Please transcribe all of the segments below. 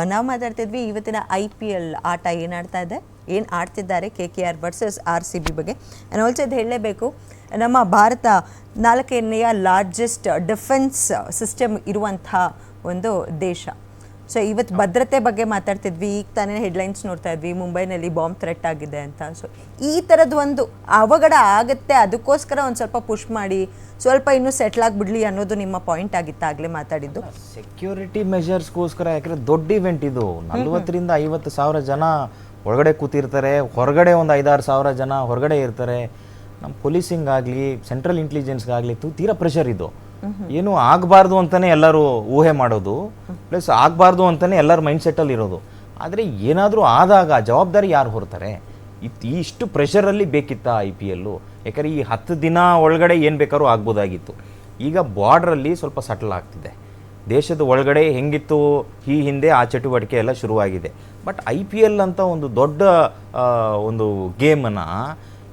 ನಾವು ಮಾತಾಡ್ತಿದ್ವಿ ಇವತ್ತಿನ IPL ಆಟ ಏನು ಆಡ್ತಾ ಇದೆ, ಏನು ಆಡ್ತಿದ್ದಾರೆ KKR ವರ್ಸಸ್ RCB ಬಗ್ಗೆ. ಆ್ಯಂಡ್ ಆಲ್ಸೋ ಇದು ಹೇಳಲೇಬೇಕು, ನಮ್ಮ ಭಾರತ 4ನೇ ಲಾರ್ಜೆಸ್ಟ್ ಡಿಫೆನ್ಸ್ ಸಿಸ್ಟಮ್ ಇರುವಂಥ ಒಂದು ದೇಶ. ಸೊ ಇವತ್ತು ಭದ್ರತೆ ಬಗ್ಗೆ ಮಾತಾಡ್ತಿದ್ವಿ, ಈಗ ತಾನೇ ಹೆಡ್ಲೈನ್ಸ್ ನೋಡ್ತಾ ಇದ್ವಿ, ಮುಂಬೈನಲ್ಲಿ ಬಾಂಬ್ ಥ್ರೆಟ್ ಆಗಿದೆ ಅಂತ. ಸೊ ಈ ಥರದ್ದು ಒಂದು ಅವಘಡ ಆಗುತ್ತೆ, ಅದಕ್ಕೋಸ್ಕರ ಒಂದು ಸ್ವಲ್ಪ ಪುಷ್ ಮಾಡಿ ಸ್ವಲ್ಪ ಇನ್ನೂ ಸೆಟ್ಲ್ ಆಗಿಬಿಡ್ಲಿ ಅನ್ನೋದು ನಿಮ್ಮ ಪಾಯಿಂಟ್ ಆಗಿತ್ತು ಆಗಲೇ ಮಾತಾಡಿದ್ದು. ಸೆಕ್ಯೂರಿಟಿ ಮೆಷರ್ಸ್ಗೋಸ್ಕರ, ಯಾಕಂದರೆ ದೊಡ್ಡ ಇವೆಂಟ್ ಇದು. 40ರಿಂದ 50 ಸಾವಿರ ಜನ ಒಳಗಡೆ ಕೂತಿರ್ತಾರೆ, ಹೊರಗಡೆ ಒಂದು 5-6 ಸಾವಿರ ಜನ ಹೊರಗಡೆ ಇರ್ತಾರೆ. ನಮ್ಮ ಪೊಲೀಸಿಂಗ್ ಆಗಲಿ ಸೆಂಟ್ರಲ್ ಇಂಟೆಲಿಜೆನ್ಸ್ಗಾಗಲಿ ತೀರಾ ಪ್ರೆಷರ್ ಇದು. ಏನು ಆಗಬಾರ್ದು ಅಂತಲೇ ಎಲ್ಲರೂ ಊಹೆ ಮಾಡೋದು, ಪ್ಲಸ್ ಆಗಬಾರ್ದು ಅಂತಲೇ ಎಲ್ಲರ ಮೈಂಡ್ ಸೆಟ್ಟಲ್ಲಿ ಇರೋದು. ಆದರೆ ಏನಾದರೂ ಆದಾಗ ಜವಾಬ್ದಾರಿ ಯಾರು ಹೊರ್ತಾರೆ? ಇಷ್ಟು ಪ್ರೆಷರಲ್ಲಿ ಬೇಕಿತ್ತ IPL? ಯಾಕಂದರೆ ಈ 10 ದಿನ ಒಳಗಡೆ ಏನು ಬೇಕಾದ್ರೂ ಆಗ್ಬೋದಾಗಿತ್ತು. ಈಗ ಬಾರ್ಡ್ರಲ್ಲಿ ಸ್ವಲ್ಪ ಸಟಲ್ ಆಗ್ತಿದೆ. ದೇಶದ ಒಳಗಡೆ ಹೆಂಗಿತ್ತು ಈ ಹಿಂದೆ ಆ ಚಟುವಟಿಕೆ ಎಲ್ಲ ಶುರುವಾಗಿದೆ. ಬಟ್ IPL ಅಂತ ಒಂದು ದೊಡ್ಡ ಒಂದು ಗೇಮನ್ನು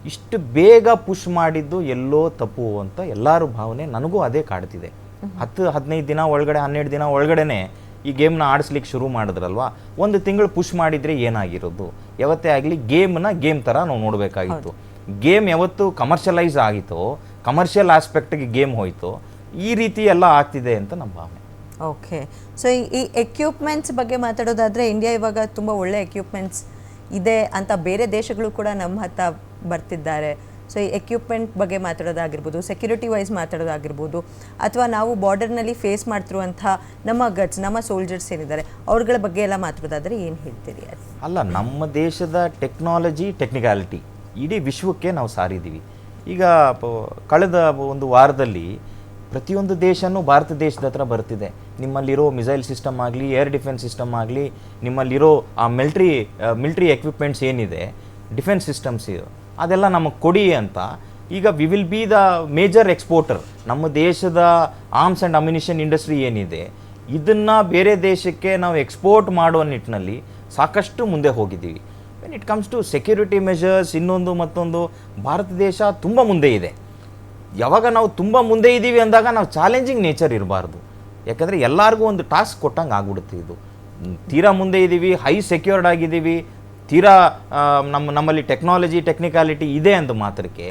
ಇಷ್ಟು ಬೇಗ ಪುಷ್ ಮಾಡಿದ್ದು ಎಲ್ಲೋ ತಪ್ಪು ಅಂತ ಎಲ್ಲರೂ ಭಾವನೆ. ನನಗೂ ಅದೇ ಕಾಡ್ತಿದೆ. 10-15 ದಿನ ಒಳಗಡೆ 12 ದಿನ ಒಳಗಡೆ ಈ ಗೇಮ್ನ ಆಡಿಸ್ಲಿಕ್ಕೆ ಶುರು ಮಾಡಿದ್ರಲ್ವಾ, ಒಂದು ತಿಂಗಳು ಪುಷ್ ಮಾಡಿದರೆ ಏನಾಗಿರೋದು? ಯಾವತ್ತೇ ಆಗಲಿ ಗೇಮ್ನ ಗೇಮ್ ಥರ ನಾವು ನೋಡಬೇಕಾಗಿತ್ತು. ಗೇಮ್ ಯಾವತ್ತು ಕಮರ್ಷಿಯಲೈಸ್ ಆಗಿತ್ತೋ, ಕಮರ್ಷಿಯಲ್ ಆಸ್ಪೆಕ್ಟ್ಗೆ ಗೇಮ್ ಹೋಯಿತು, ಈ ರೀತಿ ಎಲ್ಲ ಆಗ್ತಿದೆ ಅಂತ ನಮ್ಮ ಭಾವನೆ. ಓಕೆ, ಸೊ ಈ ಎಕ್ವಿಪ್ಮೆಂಟ್ಸ್ ಬಗ್ಗೆ ಮಾತಾಡೋದಾದರೆ, ಇಂಡಿಯಾ ಇವಾಗ ತುಂಬ ಒಳ್ಳೆ ಎಕ್ವಿಪ್ಮೆಂಟ್ಸ್ ಇದೆ ಅಂತ ಬೇರೆ ದೇಶಗಳು ಕೂಡ ನಮ್ಮ ಹತ್ರ ಬರ್ತಿದ್ದಾರೆ. ಸೊ ಈ ಎಕ್ವಿಪ್ಮೆಂಟ್ ಬಗ್ಗೆ ಮಾತಾಡೋದಾಗಿರ್ಬೋದು, ಸೆಕ್ಯೂರಿಟಿ ವೈಸ್ ಮಾತಾಡೋದಾಗಿರ್ಬೋದು, ಅಥವಾ ನಾವು ಬಾರ್ಡರ್ನಲ್ಲಿ ಫೇಸ್ ಮಾಡ್ತಿರುವಂಥ ನಮ್ಮ ಗಟ್ಸ್, ನಮ್ಮ ಸೋಲ್ಜರ್ಸ್ ಏನಿದ್ದಾರೆ ಅವ್ರಗಳ ಬಗ್ಗೆ ಎಲ್ಲ ಮಾತಾಡೋದಾದರೆ ಏನು ಹೇಳ್ತೀರಿ? ಅಲ್ಲ, ನಮ್ಮ ದೇಶದ ಟೆಕ್ನಾಲಜಿ, ಟೆಕ್ನಿಕಾಲಿಟಿ ಇಡೀ ವಿಶ್ವಕ್ಕೆ ನಾವು ಸಾರಿದ್ದೀವಿ. ಈಗ ಕಳೆದ ಒಂದು ವಾರದಲ್ಲಿ ಪ್ರತಿಯೊಂದು ದೇಶನೂ ಭಾರತ ದೇಶದ ಹತ್ರ ಬರ್ತಿದೆ. ನಿಮ್ಮಲ್ಲಿರೋ ಮಿಸೈಲ್ ಸಿಸ್ಟಮ್ ಆಗಲಿ, ಏರ್ ಡಿಫೆನ್ಸ್ ಸಿಸ್ಟಮ್ ಆಗಲಿ, ನಿಮ್ಮಲ್ಲಿರೋ ಆ ಮಿಲ್ಟ್ರಿ ಎಕ್ವಿಪ್ಮೆಂಟ್ಸ್ ಏನಿದೆ, ಡಿಫೆನ್ಸ್ ಸಿಸ್ಟಮ್ಸ್ ಅದೆಲ್ಲ ನಮಗೆ ಕೊಡಿ ಅಂತ. ಈಗ we will be the major exporter. ನಮ್ಮ ದೇಶದ ಆರ್ಮ್ಸ್ ಆ್ಯಂಡ್ ಅಮ್ಯುನಿಷನ್ ಇಂಡಸ್ಟ್ರಿ ಏನಿದೆ, ಇದನ್ನು ಬೇರೆ ದೇಶಕ್ಕೆ ನಾವು ಎಕ್ಸ್ಪೋರ್ಟ್ ಮಾಡುವ ನಿಟ್ಟಿನಲ್ಲಿ ಸಾಕಷ್ಟು ಮುಂದೆ ಹೋಗಿದ್ದೀವಿ. When it comes to security measures, ಇನ್ನೊಂದು ಮತ್ತೊಂದು, ಭಾರತ ದೇಶ ತುಂಬ ಮುಂದೆ ಇದೆ. ಯಾವಾಗ ನಾವು ತುಂಬ ಮುಂದೆ ಇದ್ದೀವಿ ಅಂದಾಗ ನಾವು ಚಾಲೆಂಜಿಂಗ್ ನೇಚರ್ ಇರಬಾರ್ದು. ಯಾಕಂದರೆ ಎಲ್ಲರಿಗೂ ಒಂದು ಟಾಸ್ಕ್ ಕೊಟ್ಟಂಗೆ ಆಗ್ಬಿಡುತ್ತೆ. ಇದು ತೀರಾ ಮುಂದೆ ಇದ್ದೀವಿ, ಹೈ ಸೆಕ್ಯೂರ್ಡ್ ಆಗಿದ್ದೀವಿ, ತೀರಾ ನಮ್ಮಲ್ಲಿ ಟೆಕ್ನಾಲಜಿ, ಟೆಕ್ನಿಕಾಲಿಟಿ ಇದೆ ಅಂದ ಮಾತ್ರಕ್ಕೆ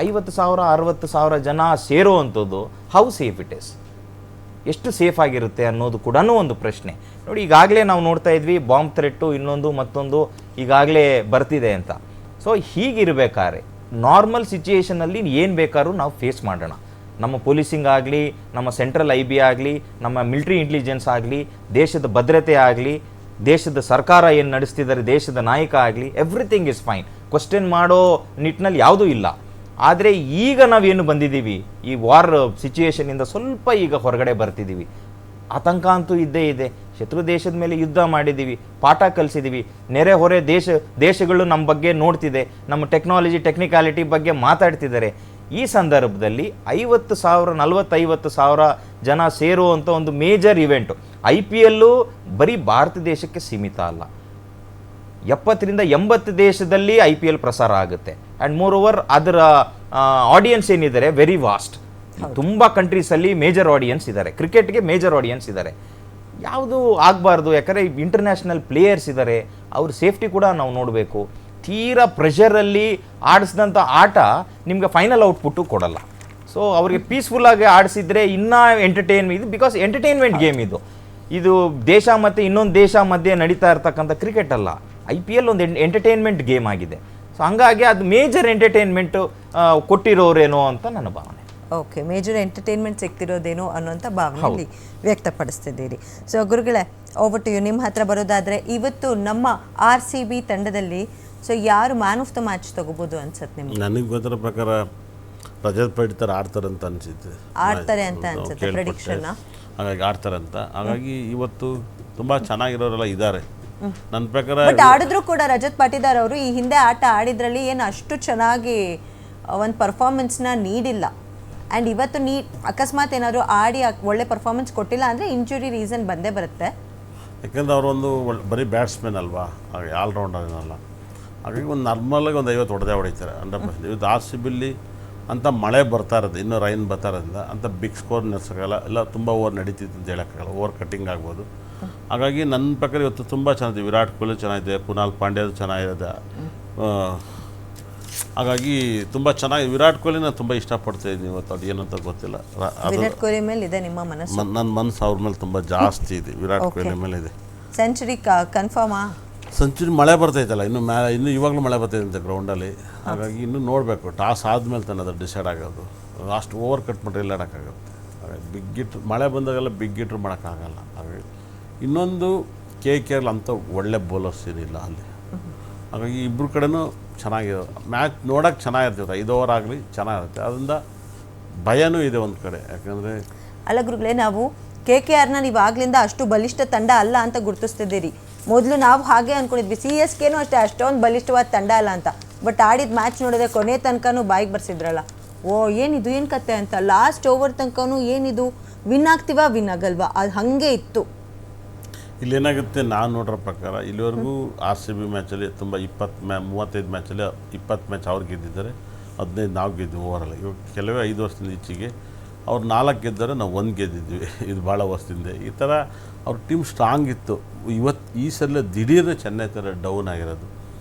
50,000-60,000 ಸಾವಿರ ಜನ ಸೇರೋ ಅಂಥದ್ದು ಹೌ ಸೇಫ್ ಇಟ್ ಇಸ್, ಎಷ್ಟು ಸೇಫ್ ಆಗಿರುತ್ತೆ ಅನ್ನೋದು ಕೂಡ ಒಂದು ಪ್ರಶ್ನೆ. ನೋಡಿ, ಈಗಾಗಲೇ ನಾವು ನೋಡ್ತಾ ಇದ್ವಿ ಬಾಂಬ್ ಥ್ರೆಟ್ಟು, ಇನ್ನೊಂದು ಮತ್ತೊಂದು ಈಗಾಗಲೇ ಬರ್ತಿದೆ ಅಂತ. ಸೊ ಹೀಗಿರಬೇಕಾದ್ರೆ ನಾರ್ಮಲ್ ಸಿಚುಯೇಷನಲ್ಲಿ ಏನು ಬೇಕಾದ್ರೂ ನಾವು ಫೇಸ್ ಮಾಡೋಣ. ನಮ್ಮ ಪೊಲೀಸಿಂಗ್ ಆಗಲಿ, ನಮ್ಮ ಸೆಂಟ್ರಲ್ IB ಆಗಲಿ, ನಮ್ಮ ಮಿಲಿಟ್ರಿ ಇಂಟೆಲಿಜೆನ್ಸ್ ಆಗಲಿ, ದೇಶದ ಭದ್ರತೆ ಆಗಲಿ, ದೇಶದ ಸರ್ಕಾರ ಏನು ನಡೆಸ್ತಿದ್ದಾರೆ, ದೇಶದ ನಾಯಕ ಆಗಲಿ, ಎವ್ರಿಥಿಂಗ್ ಇಸ್ ಫೈನ್. ಕ್ವಶನ್ ಮಾಡೋ ನಿಟ್ಟಿನಲ್ಲಿ ಯಾವುದೂ ಇಲ್ಲ. ಆದರೆ ಈಗ ನಾವೇನು ಬಂದಿದ್ದೀವಿ, ಈ ವಾರ್ ಸಿಚುಯೇಷನಿಂದ ಸ್ವಲ್ಪ ಈಗ ಹೊರಗಡೆ ಬರ್ತಿದ್ದೀವಿ. ಆತಂಕ ಅಂತೂ ಇದ್ದೇ ಇದೆ. ಶತ್ರು ದೇಶದ ಮೇಲೆ ಯುದ್ಧ ಮಾಡಿದ್ದೀವಿ, ಪಾಠ ಕಲಿಸಿದ್ದೀವಿ. ನೆರೆ ಹೊರೆ ದೇಶಗಳು ನಮ್ಮ ಬಗ್ಗೆ ನೋಡ್ತಿದೆ, ನಮ್ಮ ಟೆಕ್ನಾಲಜಿ, ಟೆಕ್ನಿಕಾಲಿಟಿ ಬಗ್ಗೆ ಮಾತಾಡ್ತಿದ್ದಾರೆ. ಈ ಸಂದರ್ಭದಲ್ಲಿ 40,000-50 ಸಾವಿರ ಜನ ಸೇರುವಂಥ ಒಂದು ಮೇಜರ್ ಇವೆಂಟು. IPL ಬರೀ ಭಾರತ ದೇಶಕ್ಕೆ ಸೀಮಿತ ಅಲ್ಲ, 70ರಿಂದ 80 ದೇಶದಲ್ಲಿ IPL ಪ್ರಸಾರ ಆಗುತ್ತೆ. ಆ್ಯಂಡ್ ಮೋರ್ ಓವರ್ ಅದರ ಆಡಿಯನ್ಸ್ ಏನಿದ್ದಾರೆ ವೆರಿ ವಾಸ್ಟ್. ತುಂಬ ಕಂಟ್ರೀಸಲ್ಲಿ ಮೇಜರ್ ಆಡಿಯನ್ಸ್ ಇದ್ದಾರೆ, ಕ್ರಿಕೆಟ್ಗೆ ಮೇಜರ್ ಆಡಿಯನ್ಸ್ ಇದ್ದಾರೆ. ಯಾವುದು ಆಗಬಾರ್ದು, ಯಾಕಂದರೆ ಇಂಟರ್ನ್ಯಾಷನಲ್ ಪ್ಲೇಯರ್ಸ್ ಇದ್ದಾರೆ, ಅವ್ರ ಸೇಫ್ಟಿ ಕೂಡ ನಾವು ನೋಡಬೇಕು. ತೀರಾ ಪ್ರೆಷರಲ್ಲಿ ಆಡಿಸಿದಂಥ ಆಟ ನಿಮಗೆ ಫೈನಲ್ ಔಟ್ಪುಟ್ಟು ಕೊಡಲ್ಲ. ಸೊ ಅವರಿಗೆ ಪೀಸ್ಫುಲ್ಲಾಗಿ ಆಡಿಸಿದ್ರೆ ಇನ್ನೂ ಎಂಟರ್ಟೈನ್ಮೆಂಟ್ ಇದು, ಬಿಕಾಸ್ ಎಂಟರ್ಟೈನ್ಮೆಂಟ್ ಗೇಮ್ ಇದು. ಇದು ದೇಶ ಮತ್ತು ಇನ್ನೊಂದು ದೇಶ ಮಧ್ಯೆ ನಡೀತಾ ಇರ್ತಕ್ಕಂಥ ಕ್ರಿಕೆಟ್ ಅಲ್ಲ. IPL ಒಂದು ಎಂಟರ್ಟೈನ್ಮೆಂಟ್ ಗೇಮ್ ಆಗಿದೆ. ಸೊ ಹಂಗಾಗಿ ಅದು ಮೇಜರ್ ಎಂಟರ್ಟೈನ್ಮೆಂಟು ಕೊಟ್ಟಿರೋರೇನೋ ಅಂತ ನನ್ನ ಭಾವನೆ. ಓಕೆ, ಮೇಜರ್ ಎಂಟರ್ಟೈನ್ಮೆಂಟ್ ಸಿಗ್ತಿರೋದೇನೋ ಅನ್ನೋಂಥ ಭಾವನೆಯಲ್ಲಿ ವ್ಯಕ್ತಪಡಿಸ್ತಿದ್ದೀರಿ. ಸೊ ಗುರುಗಳೇ, ಓವರ್ ಟು ಯು. ನಿಮ್ಮ ಹತ್ರ ಬರೋದಾದರೆ, ಇವತ್ತು ನಮ್ಮ RCB ತಂಡದಲ್ಲಿ ಸೊ ಯಾರು ಮ್ಯಾನ್ ಆಫ್ ದ ಮ್ಯಾಚ್ ತಗೋಬೋದು ಅನ್ಸುತ್ತೆ ನಿಮ್ಗೆ? ನನಗೆ ಗೊತ್ತಿರೋ ಪ್ರಕಾರ ರಜತ್ ಪಡಿತರ ಆಡ್ತಾರಂತ ಅನಿಸುತ್ತೆ. ಆಡ್ತಾರೆ ಅಂತ ಅನ್ಸುತ್ತೆ ಪ್ರೆಡಿಕ್ಷನ್. ಹಾಗಾಗಿ ಆಡ್ತಾರಂತ. ಹಾಗಾಗಿ ಇವತ್ತು ತುಂಬ ಚೆನ್ನಾಗಿರೋರೆಲ್ಲ ಇದ್ದಾರೆ ನನ್ನ ಪ್ರಕಾರ. ಬಟ್ ಆಡಿದ್ರು ಕೂಡ ರಜತ್ ಪಾಟಿದಾರ್ ಅವರು ಈ ಹಿಂದೆ ಆಟ ಆಡಿದ್ರಲ್ಲಿ ಏನು ಅಷ್ಟು ಚೆನ್ನಾಗಿ ಒಂದು ಪರ್ಫಾರ್ಮೆನ್ಸ್ನ ನೀಡಿಲ್ಲ. ಆ್ಯಂಡ್ ಇವತ್ತು ಅಕಸ್ಮಾತ್ ಏನಾದರೂ ಆಡಿ ಒಳ್ಳೆ ಪರ್ಫಾರ್ಮೆನ್ಸ್ ಕೊಟ್ಟಿಲ್ಲ ಅಂದರೆ ಇಂಜುರಿ ರೀಸನ್ ಬಂದೇ ಬರುತ್ತೆ. ಯಾಕೆಂದರೆ ಅವರೊಂದು ಬರೀ ಬ್ಯಾಟ್ಸ್ಮನ್ ಅಲ್ವಾ, ಹಾಗೆ ಆಲ್ರೌಂಡರ್ ಏನಲ್ಲ. ಹಾಗಾಗಿ ಒಂದು ನಾರ್ಮಲಾಗಿ ಒಂದು 50 ಹೊಡೆದಿದ್ದಾರೆ 100%. ಇವತ್ತು RCB ಅಂತ ಮಳೆ ಬರ್ತಾ ಇರೋದು, ಇನ್ನೂ ರೈನ್ ಬರ್ತಾ ಇರೋದ್ರಿಂದ ಅಂತ ಬಿಗ್ ಸ್ಕೋರ್ ನಡೆಸೋಕ್ಕಾಗಲ್ಲ. ಎಲ್ಲ ತುಂಬ ಓವರ್ ನಡೀತಿತ್ತು ಅಂತ ಹೇಳೋಕ್ಕಾಗಲ್ಲ. ಓವರ್ ಕಟ್ಟಿಂಗ್ ಆಗ್ಬೋದು. ಹಾಗಾಗಿ ನನ್ನ ಪ್ರಕಾರ ಇವತ್ತು ತುಂಬ ಚೆನ್ನಾಗಿದೆ. ವಿರಾಟ್ ಕೊಹ್ಲಿ ಚೆನ್ನಾಗಿದೆ, ಕುನಾಲ್ ಪಾಂಡ್ಯದು ಚೆನ್ನಾಗಿದೆ. ಹಾಗಾಗಿ ತುಂಬ ಚೆನ್ನಾಗಿ ವಿರಾಟ್ ಕೊಹ್ಲಿ ನಾನು ತುಂಬ ಇಷ್ಟಪಡ್ತಾ ಇದ್ದೀನಿ ಇವತ್ತು. ಅದು ಏನಂತ ಗೊತ್ತಿಲ್ಲ, ವಿರಾಟ್ ಕೊಹ್ಲಿ ಮೇಲೆ ಇದೆ ನಿಮ್ಮ ಮನಸ್ಸು? ನನ್ನ ಮನಸ್ಸು ಅವ್ರ ಮೇಲೆ ತುಂಬ ಜಾಸ್ತಿ ಇದೆ, ವಿರಾಟ್ ಕೊಹ್ಲಿ ಮೇಲೆ ಇದೆ. ಸೆಂಚುರಿ ಕನ್ಫರ್ಮಾ? ಸೆಂಚುರಿ ಮಳೆ ಬರ್ತೈತಲ್ಲ ಇನ್ನು ಇವಾಗಲೂ ಮಳೆ ಬರ್ತೈತೆ ಗ್ರೌಂಡಲ್ಲಿ. ಹಾಗಾಗಿ ಇನ್ನೂ ನೋಡಬೇಕು, ಟಾಸ್ ಆದಮೇಲೆ ತಾನೆ ಅದು ಡಿಸೈಡ್ ಆಗೋದು. ಅಷ್ಟು ಓವರ್ ಕಟ್ ಮಾಡಿದ್ರೆ ಎಲ್ಲ ಆಡೋಕ್ಕಾಗುತ್ತೆ. ಹಾಗಾಗಿ ಬಿಗ್ ಹಿಟ್ರ್ ಮಳೆ ಬಂದಾಗೆಲ್ಲ ಬಿಗ್ ಹಿಟ್ರ್ ಮಾಡೋಕ್ಕಾಗಲ್ಲ. ಹಾಗಾಗಿ ಇನ್ನೊಂದು KKR ಅಂಥ ಒಳ್ಳೆ ಬೌಲರ್ಸ್ ಏನಿಲ್ಲ ಅಲ್ಲಿ. ಹಾಗಾಗಿ ಇಬ್ಬರು ಕಡೆನೂ ಚೆನ್ನಾಗಿದೆ, ಮ್ಯಾಚ್ ನೋಡೋಕೆ ಚೆನ್ನಾಗಿರ್ತೈತೆ. 5 ಓವರ್ ಆಗಲಿ ಚೆನ್ನಾಗಿರುತ್ತೆ. ಅದರಿಂದ ಭಯನೂ ಇದೆ ಒಂದು ಕಡೆ, ಯಾಕಂದರೆ ಅಲ್ಲ ಗುರುಗಳೇ, ನಾವು KKRನ ನೀವು ಆಗ್ಲಿಂದ ಅಷ್ಟು ಬಲಿಷ್ಠ ತಂಡ ಅಲ್ಲ ಅಂತ ಗುರುತಿಸ್ತಿದ್ದೀರಿ. ಮೊದಲು ನಾವು ಹಾಗೆ ಅಂದ್ಕೊಂಡಿದ್ವಿ, CSKನೂ ಅಷ್ಟೇ ಅಷ್ಟೊಂದು ಬಲಿಷ್ಠವಾದ ತಂಡ ಅಲ್ಲ ಅಂತ. ಬಟ್ ಆಡಿದ ಮ್ಯಾಚ್ ನೋಡಿದ್ರೆ ಕೊನೆ ತನಕನೂ ಬಾಯಿಗೆ ಬರ್ಸಿದ್ರಲ್ಲ, ಓ ಏನಿದು ಏನು ಕತೆ ಅಂತ. ಲಾಸ್ಟ್ ಓವರ್ ತನಕನೂ ಏನಿದು ವಿನ್ ಆಗ್ತೀವಾ ವಿನ್ ಆಗಲ್ವಾ, ಅದು ಹಾಗೆ ಇತ್ತು. ಇಲ್ಲೇನಾಗುತ್ತೆ, ನಾನು ನೋಡೋ ಪ್ರಕಾರ ಇಲ್ಲಿವರೆಗೂ RCB ಮ್ಯಾಚಲ್ಲಿ ತುಂಬ 35 ಮ್ಯಾಚಲ್ಲಿ 20 ಮ್ಯಾಚ್ ಅವ್ರು ಗೆದ್ದಿದ್ದಾರೆ, 15 ನಾವು ಗೆದ್ದಿವಿ ಓವರಲ್ಲಿ. ಇವಾಗ ಕೆಲವೇ 5 ವರ್ಷದಿಂದ ಈಚೆಗೆ ಅವ್ರು 4 ಗೆದ್ದರೆ ನಾವು 1 ಗೆದ್ದಿದ್ವಿ. ಇದು ಭಾಳ ವರ್ಷದಿಂದ ಈ ಥರ ಅವ್ರ ಟೀಮ್ ಸ್ಟ್ರಾಂಗ್ ಇತ್ತು. ಈ ಸಲ ದಿಢೀರ್ನೆ ಚೆನ್ನೈ ಥರ ಡೌನ್ ಆಗಿರೋದು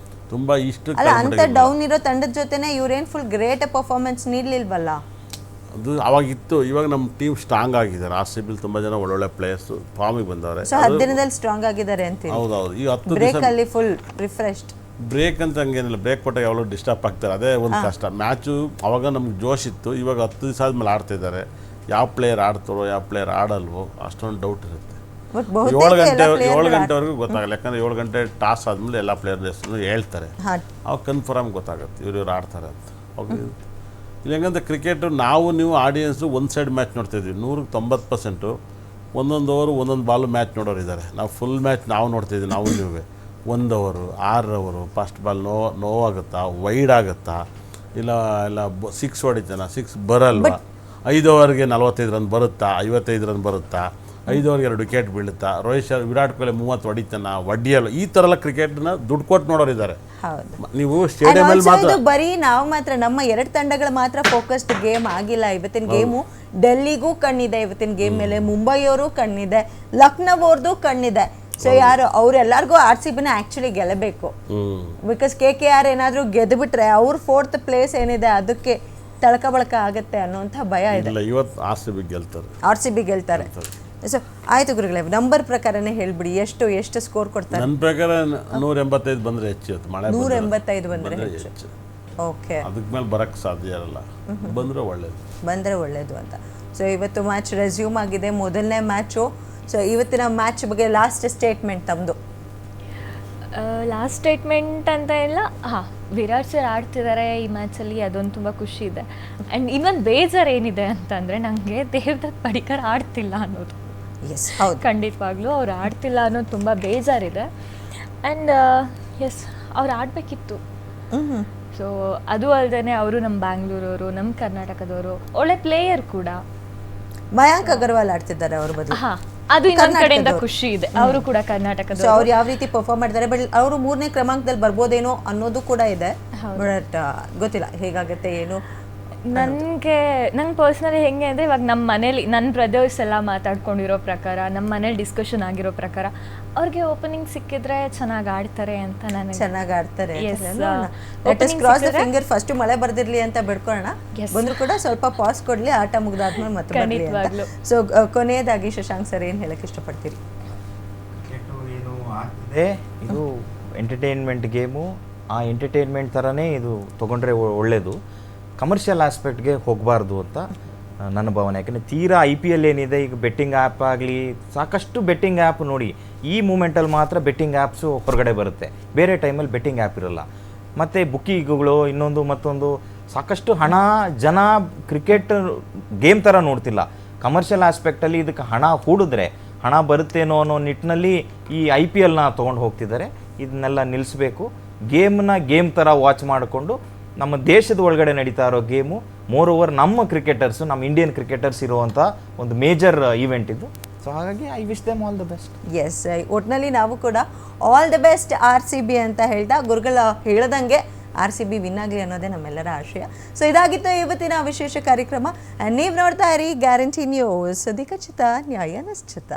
ತುಂಬ ಇಷ್ಟು. ಅಲ್ಲ, ಅಂತ ಡೌನ್ ಇರೋ ತಂಡದ ಜೊತೆನೆ ಇವ್ರೇನು ಫುಲ್ ಗ್ರೇಟ್ ಪರ್ಫಾರ್ಮೆನ್ಸ್ ನೀಡಲಿಲ್ವಲ್ಲ? ಅದು ಅವಾಗಿತ್ತು. ಇವಾಗ ನಮ್ಮ ಟೀಮ್ ಸ್ಟ್ರಾಂಗ್ ಆಗಿದ್ದಾರೆ. RCB ತುಂಬ ಜನ ಒಳ್ಳೊಳ್ಳೆ ಪ್ಲೇಯರ್ಸು ಫಾರ್ಮಿಗೆ ಬಂದವ್ರೆ. ಸೊ 10 ದಿನದಲ್ಲಿ ಸ್ಟ್ರಾಂಗ್ ಆಗಿದ್ದಾರೆ ಅಂತ. ಹೌದೌದು. ಈ 10 ಬ್ರೇಕ್ ಅಲ್ಲಿ ಫುಲ್ ರಿಫ್ರೆಶ್ಡ್. ಬ್ರೇಕ್ ಅಂತ ಹಂಗೇನಿಲ್ಲ, ಬ್ರೇಕ್ ಕೊಟ್ಟಾಗ ಯಾವಾಗಲೂ ಡಿಸ್ಟರ್ಬ್ ಆಗ್ತಾರೆ, ಅದೇ ಒಂದು ಕಷ್ಟ. ಮ್ಯಾಚು ಅವಾಗ ನಮ್ಗೆ ಜೋಶ್ ಇತ್ತು, ಇವಾಗ 10 ದಿವಸ ಆದಮೇಲೆ ಆಡ್ತಿದ್ದಾರೆ. ಯಾವ ಪ್ಲೇಯರ್ ಆಡ್ತಾರೋ ಯಾವ ಪ್ಲೇಯರ್ ಆಡಲ್ವೋ ಅಷ್ಟೊಂದು ಡೌಟ್ ಇರುತ್ತೆ. 7 ಗಂಟೆವರೆಗೂ ಗೊತ್ತಾಗಲ್ಲ, ಯಾಕಂದರೆ 7 ಗಂಟೆ ಟಾಸ್ ಆದಮೇಲೆ ಎಲ್ಲ ಪ್ಲೇಯರ್ ಹೆಸರು ಹೇಳ್ತಾರೆ, ಅವಾಗ ಕನ್ಫರ್ಮ್ ಗೊತ್ತಾಗುತ್ತೆ ಇವ್ರು ಆಡ್ತಾರೆ ಅಂತ. ಅವಾಗ ಇಲ್ಲಿ ಹೆಂಗಂದ್ರೆ ಕ್ರಿಕೆಟು ನಾವು ನೀವು ಆಡಿಯನ್ಸು ಒಂದು ಸೈಡ್ ಮ್ಯಾಚ್ ನೋಡ್ತಿದ್ವಿ. 190% ಒಂದೊಂದು ಓವರು ಒಂದೊಂದು ಬಾಲು ಮ್ಯಾಚ್ ನೋಡೋರಿದ್ದಾರೆ. ನಾವು ಫುಲ್ ಮ್ಯಾಚ್ ನಾವು ನೋಡ್ತಿದ್ವಿ, ನಾವು ನೀವೇ 1 ಓವರು 6 ಓವರು ಫಸ್ಟ್ ಬಾಲ್ ನೋವಾಗುತ್ತಾ, ವೈಡ್ ಆಗುತ್ತಾ, ಇಲ್ಲ 6 ಹೊಡಿತಾನ, 6 ಬರಲ್ವಾ, 5 ಓವರ್ಗೆ 45 ರನ್ ಬರುತ್ತಾ, 55 ರನ್ ಬರುತ್ತಾ, 5 ಓವರ್ಗೆ 2 ವಿಕೆಟ್ ಬೀಳುತ್ತಾ, ವಿರಾಟ್ ಕೊಹ್ಲಿ 30 ಹೊಡಿತಾನ, ವಡ್ಡಿಯಲ್ಲ, ಈ ಥರ ಎಲ್ಲ ಕ್ರಿಕೆಟ್ನ ದುಡ್ಡು ಕೊಟ್ಟು ನೋಡೋರಿದ್ದಾರೆ. ನೀವು ಸ್ಟೇಡಿಯಂ ಮಾತ್ರ ಬರೀ ನಾವು ಮಾತ್ರ ನಮ್ಮ 2 ತಂಡಗಳು ಮಾತ್ರ ಫೋಕಸ್ಡ್ ಗೇಮ್ ಆಗಿಲ್ಲ. ಇವತ್ತಿನ ಗೇಮು ಡೆಲ್ಲಿಗೂ ಕಣ್ಣಿದೆ, ಇವತ್ತಿನ ಗೇಮ್ ಮೇಲೆ ಮುಂಬೈಯವರು ಕಣ್ಣಿದೆ, ಲಕ್ನೋ ಅವ್ರದ್ದು ಕಣ್ಣಿದೆ. ಸೊ ಯಾರು ಅವ್ರೆಲ್ಲರಿಗೂ RCBನ ಆಕ್ಚುಲಿ ಗೆಲ್ಲಬೇಕು. ಬಿಕಾಸ್ KKR ಏನಾದರೂ ಗೆದ್ದುಬಿಟ್ರೆ ಅವ್ರ 4th ಪ್ಲೇಸ್ ಏನಿದೆ ಅದಕ್ಕೆ ತಳಕ ಬಳಕ ಆಗುತ್ತೆ ಅನ್ನೋಂಥ ಭಯ ಇದೆ. ಇವತ್ತು RCB ಗೆಲ್ತಾರೆ. ಸೊ ಆಯ್ತು ಗುರುಗಳೇ, ನಂಬರ್ ಪ್ರಕಾರನೇ ಹೇಳ್ಬಿಡಿ, ಎಷ್ಟು ಸ್ಕೋರ್ ಕೊಡ್ತಾರೆ? ನನ್ನ ಪ್ರಕಾರ 185 ಬಂದರೆ ಹೆಚ್ಚು. ಮಳೆ 185 ಬಂದರೆ ಹೆಚ್ಚು. ಓಕೆ, ಅದಕ್ಕೆ ಮೇಲೆ ಬರೋಕ್ಕೆ ಸಾಧ್ಯ ಇರಲ್ಲ, ಬಂದರೆ ಒಳ್ಳೇದು ಅಂತ. ಸೊ ಇವತ್ತು ಮ್ಯಾಚ್ ರೆಸ್ಯೂಮ್ ಆಗಿದೆ, ಮೊದಲನೇ ಮ್ಯಾಚು. ಸೊ ಇವತ್ತಿನ ಮ್ಯಾಚ್ ಬಗ್ಗೆ ಲಾಸ್ಟ್ ಸ್ಟೇಟ್ಮೆಂಟ್ ತಮ್ಮದು? ಲಾಸ್ಟ್ ಸ್ಟೇಟ್ಮೆಂಟ್ ಅಂತ ಇಲ್ಲ, ವಿರಾಟ್ ಸರ್ ಆಡ್ತಿದ್ದಾರೆ ಈ ಮ್ಯಾಚಲ್ಲಿ, ಅದೊಂದು ತುಂಬ ಖುಷಿ ಇದೆ. ಆ್ಯಂಡ್ ಇನ್ನೊಂದು ಬೇಜಾರು ಏನಿದೆ ಅಂತಂದರೆ ನನಗೆ ದೇವದತ್ ಪಡಿಕ್ಕರ್ ಆಡ್ತಿಲ್ಲ ಅನ್ನೋದು. ಎಸ್, ಹೌದು, ಖಂಡಿತವಾಗ್ಲೂ ಅವ್ರು ಆಡ್ತಿಲ್ಲ ಅನ್ನೋದು ತುಂಬ ಬೇಜಾರಿದೆ. ಆ್ಯಂಡ್ ಅವ್ರು ಆಡಬೇಕಿತ್ತು. ಸೊ ಅದು ಅಲ್ಲದೆ ಅವರು ನಮ್ಮ ಬ್ಯಾಂಗ್ಳೂರವರು, ನಮ್ಮ ಕರ್ನಾಟಕದವರು, ಒಳ್ಳೆ ಪ್ಲೇಯರ್ ಕೂಡ. ಮಯಾಂಕ್ ಅಗರ್ವಾಲ್ ಆಡ್ತಿದ್ದಾರೆ ಅವ್ರ ಬದಲು. ಅದು ಇನ್ನೊಂದು ಕಡೆಯಿಂದ ಖುಷಿ ಇದೆ, ಅವರು ಕೂಡ ಕರ್ನಾಟಕದ. ಅವ್ರು ಯಾವ ರೀತಿ ಪರ್ಫಾರ್ಮ್ ಮಾಡಿದ್ದಾರೆ, ಬಟ್ ಅವರು 3ನೇ ಕ್ರಮಾಂಕದಲ್ಲಿ ಬರ್ಬೋದೇನೋ ಅನ್ನೋದು ಕೂಡ ಇದೆ. ಬಟ್ ಗೊತ್ತಿಲ್ಲ ಹೇಗಾಗುತ್ತೆ ಏನು. ನಂಗೆ ಪರ್ಸ್ನಲಿ ಹೆಂಗೆ ಅಂದರೆ, ಇವಾಗ ನಮ್ಮ ಮನೇಲಿ ನನ್ನ ಬ್ರದರ್ಸ್ ಎಲ್ಲ ಮಾತಾಡ್ಕೊಂಡಿರೋ ಪ್ರಕಾರ, ನಮ್ಮ ಮನೇಲಿ ಡಿಸ್ಕಷನ್ ಆಗಿರೋ ಪ್ರಕಾರ, ಅವ್ರಿಗೆ ಓಪನಿಂಗ್ ಸಿಕ್ಕಿದ್ರೆ ಚೆನ್ನಾಗಿ ಆಡ್ತಾರೆ ಅಂತ ನನಗೆ. ಚೆನ್ನಾಗಿ ಆಡ್ತಾರೆ, ಕ್ರಾಸ್ ದ ಫಿಂಗರ್. ಫಸ್ಟ್ ಮಳೆ ಬರ್ದಿರ್ಲಿ ಅಂತ ಬಿಡ್ಕೊಳ್ಳೋಣ, ಬಂದ್ರು ಕೂಡ ಸ್ವಲ್ಪ ಪಾಸ್ ಕೊಡ್ಲಿ, ಆಟ ಮುಗ್ದಾದ್ಮೇಲೆ ಮತ್ತೆ ಬರ್ಲಿ. ಸೊ ಕೊನೆಯದಾಗಿ ಶಶಾಂಕ್ ಸರ್ ಏನು ಹೇಳಕ್ಕೆ ಇಷ್ಟಪಡ್ತೀರಿ? ಏನು ಆಗ್ತದೆ, ಇದು ಎಂಟರ್ಟೈನ್ಮೆಂಟ್ ಗೇಮು. ಆ ಎಂಟರ್ಟೈನ್ಮೆಂಟ್ ಥರನೇ ಇದು ತೊಗೊಂಡ್ರೆ ಒಳ್ಳೆಯದು. ಕಮರ್ಷಿಯಲ್ ಆಸ್ಪೆಕ್ಟ್ಗೆ ಹೋಗಬಾರ್ದು ಅಂತ ನನ್ನ ಭಾವನೆ. ಯಾಕೆಂದರೆ ತೀರಾ IPL ಏನಿದೆ, ಈಗ ಬೆಟ್ಟಿಂಗ್ ಆ್ಯಪ್ ಆಗಲಿ, ಸಾಕಷ್ಟು ಬೆಟ್ಟಿಂಗ್ ಆ್ಯಪ್ ನೋಡಿ, ಈ ಮೂಮೆಂಟಲ್ಲಿ ಮಾತ್ರ ಬೆಟ್ಟಿಂಗ್ ಆ್ಯಪ್ಸು ಹೊರಗಡೆ ಬರುತ್ತೆ, ಬೇರೆ ಟೈಮಲ್ಲಿ ಬೆಟ್ಟಿಂಗ್ ಆ್ಯಪ್ ಇರೋಲ್ಲ. ಮತ್ತು ಬುಕ್ಕಿಗಳು ಇನ್ನೊಂದು ಮತ್ತೊಂದು ಸಾಕಷ್ಟು ಹಣ ಜನ ಕ್ರಿಕೆಟ್ ಗೇಮ್ ಥರ ನೋಡ್ತಿಲ್ಲ. ಕಮರ್ಷಿಯಲ್ ಆಸ್ಪೆಕ್ಟಲ್ಲಿ ಇದಕ್ಕೆ ಹಣ ಹೂಡಿದ್ರೆ ಹಣ ಬರುತ್ತೇನೋ ಅನ್ನೋ ನಿಟ್ಟಿನಲ್ಲಿ ಈ IPLನ ತೊಗೊಂಡು ಹೋಗ್ತಿದ್ದಾರೆ. ಇದನ್ನೆಲ್ಲ ನಿಲ್ಲಿಸಬೇಕು. ಗೇಮ್ನ ಗೇಮ್ ಥರ ವಾಚ್ ಮಾಡಿಕೊಂಡು ನಮ್ಮ ದೇಶದ ಒಳಗಡೆ ನಡೀತಾ ಇರೋ ಗೇಮು, ಮೋರ್ ಓವರ್ ನಮ್ಮ ಕ್ರಿಕೆಟರ್ಸು, ನಮ್ಮ ಇಂಡಿಯನ್ ಕ್ರಿಕೆಟರ್ಸ್ ಇರುವಂಥ ಒಂದು ಮೇಜರ್ ಈವೆಂಟ್ ಇದು. ಸೊ ಹಾಗಾಗಿ I wish them all the best. Yes, ಒಟ್ಟಿನಲ್ಲಿ ನಾವು ಕೂಡ ಆಲ್ ದ ಬೆಸ್ಟ್ RCB ಅಂತ ಹೇಳ್ತಾ, ಗುರುಗಳ ಹೇಳ್ದಂಗೆ RCB ವಿನ್ ಆಗಲಿ ಅನ್ನೋದೇ ನಮ್ಮೆಲ್ಲರ ಆಶಯ. ಸೊ ಇದಾಗಿತ್ತು ಇವತ್ತಿನ ವಿಶೇಷ ಕಾರ್ಯಕ್ರಮ. ನೀವು ನೋಡ್ತಾ ಇರಿ ಗ್ಯಾರಂಟಿ ನ್ಯೂಸ್, ಖಚಿತ ನ್ಯಾಯ ನಿಶ್ಚಿತ.